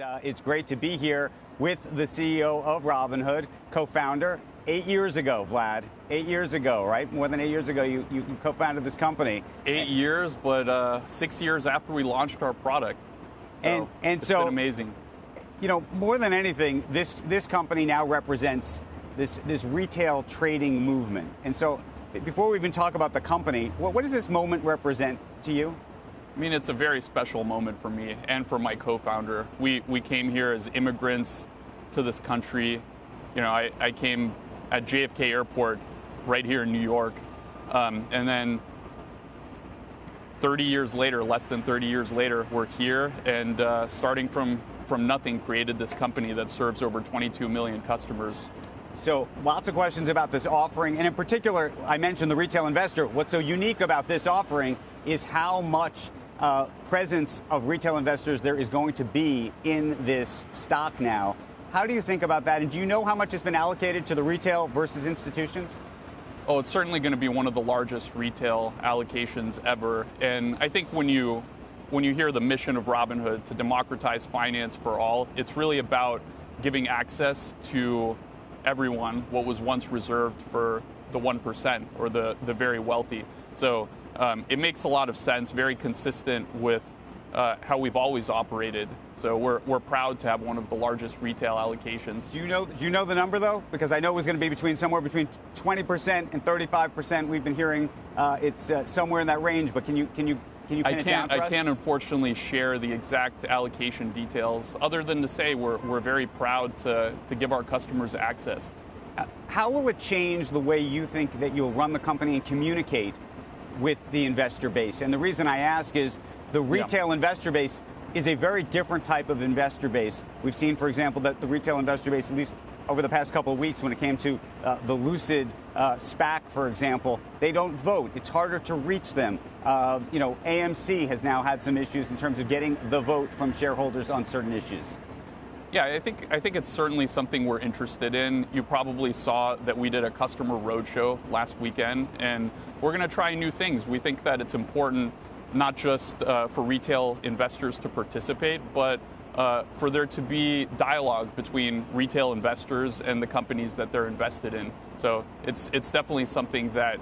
it's great to be here with the CEO of Robinhood, co-founder. 8 years ago, Vlad. 8 years ago, right? More than 8 years ago, you co-founded this company. 8 years, but 6 years after we launched our product. So it's been amazing. You know, more than anything, this company now represents this retail trading movement. And so, before we even talk about the company, what does this moment represent to you? I mean, it's a very special moment for me and for my co-founder. We came here as immigrants to this country. You know, I came at JFK Airport right here in New York. And then 30 years later, less than 30 years later, we're here and starting from nothing, created this company that serves over 22 million customers. So lots of questions about this offering. And in particular, I mentioned the retail investor. What's so unique about this offering is how much presence of retail investors there is going to be in this stock now. How do you think about that? And do you know how much has been allocated to the retail versus institutions? Oh, it's certainly going to be one of the largest retail allocations ever. And I think when you hear the mission of Robinhood to democratize finance for all, it's really about giving access to everyone what was once reserved for the 1% or the very wealthy. So it makes a lot of sense, very consistent with how we've always operated. So we're proud to have one of the largest retail allocations. Do you know the number though? Because I know it was going to be somewhere between 20% and 35%. We've been hearing it's somewhere in that range. But can you pin it down for us? I can't unfortunately share the exact allocation details, other than to say we're very proud to give our customers access. How will it change the way you think that you'll run the company and communicate with the investor base? And the reason I ask is the retail investor base is a very different type of investor base. We've seen, for example, that the retail investor base, at least over the past couple of weeks, when it came to the Lucid SPAC, for example, they don't vote. It's harder to reach them. You know, AMC has now had some issues in terms of getting the vote from shareholders on certain issues. Yeah, I think it's certainly something we're interested in. You probably saw that we did a customer roadshow last weekend, and we're going to try new things. We think that it's important not just for retail investors to participate, but for there to be dialogue between retail investors and the companies that they're invested in. So it's definitely something that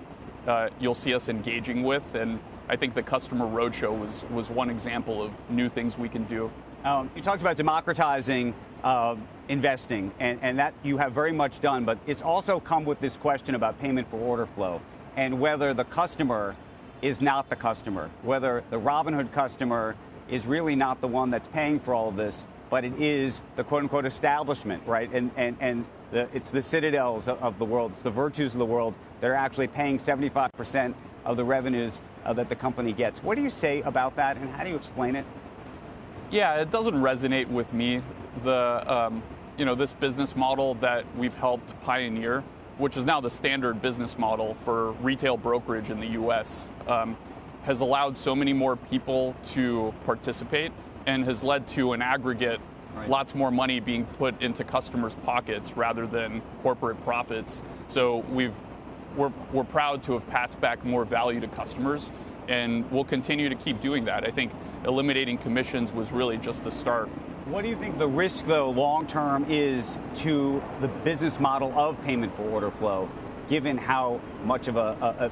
you'll see us engaging with, and I think the customer roadshow was one example of new things we can do. You talked about democratizing investing, and that you have very much done, but it's also come with this question about payment for order flow and whether the customer is not the customer, whether the Robinhood customer is really not the one that's paying for all of this, but it is the quote-unquote establishment, right? And it's the Citadels of the world, it's the Virtus of the world that are actually paying 75% of the revenues that the company gets. What do you say about that, and how do you explain it? Yeah, it doesn't resonate with me. This business model that we've helped pioneer, which is now the standard business model for retail brokerage in the U.S., has allowed so many more people to participate and has led to an aggregate, lots more money being put into customers' pockets rather than corporate profits. So we're proud to have passed back more value to customers, and we'll continue to keep doing that. I think eliminating commissions was really just the start. What do you think the risk, though, long-term is to the business model of payment for order flow, given how much of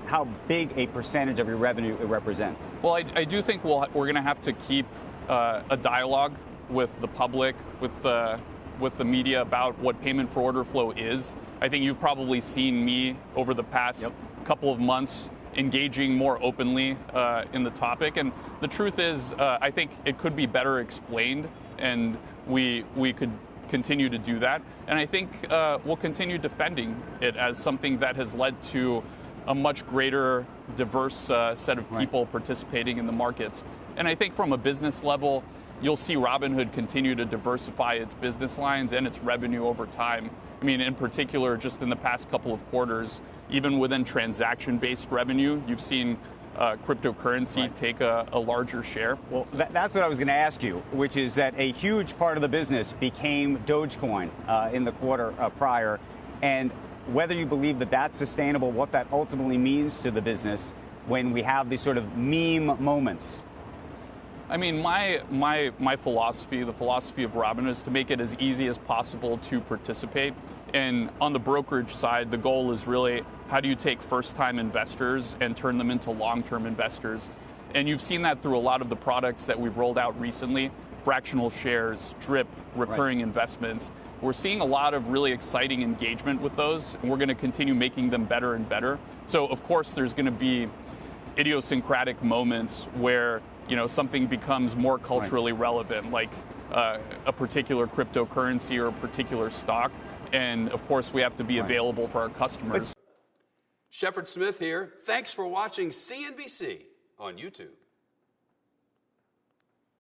how big a percentage of your revenue it represents? Well, I do think we're going to have to keep a dialogue with the public, with the media about what payment for order flow is. I think you've probably seen me over the past couple of months engaging more openly in the topic. And the truth is, I think it could be better explained, and we could continue to do that. And I think we'll continue defending it as something that has led to a much greater diverse set of people participating in the markets. And I think from a business level, you'll see Robinhood continue to diversify its business lines and its revenue over time. I mean, in particular, just in the past couple of quarters, even within transaction-based revenue, you've seen cryptocurrency take a larger share. Well, that's what I was going to ask you, which is that a huge part of the business became Dogecoin in the quarter prior, and whether you believe that that's sustainable, what that ultimately means to the business when we have these sort of meme moments. I mean, my philosophy, the philosophy of Robinhood, is to make it as easy as possible to participate. And on the brokerage side, the goal is really how do you take first-time investors and turn them into long-term investors? And you've seen that through a lot of the products that we've rolled out recently, fractional shares, DRIP, recurring investments. We're seeing a lot of really exciting engagement with those, and we're going to continue making them better and better. So, of course, there's going to be idiosyncratic moments where something becomes more culturally relevant, like a particular cryptocurrency or a particular stock. And of course, we have to be available for our customers. Shepard Smith here. Thanks for watching CNBC on YouTube.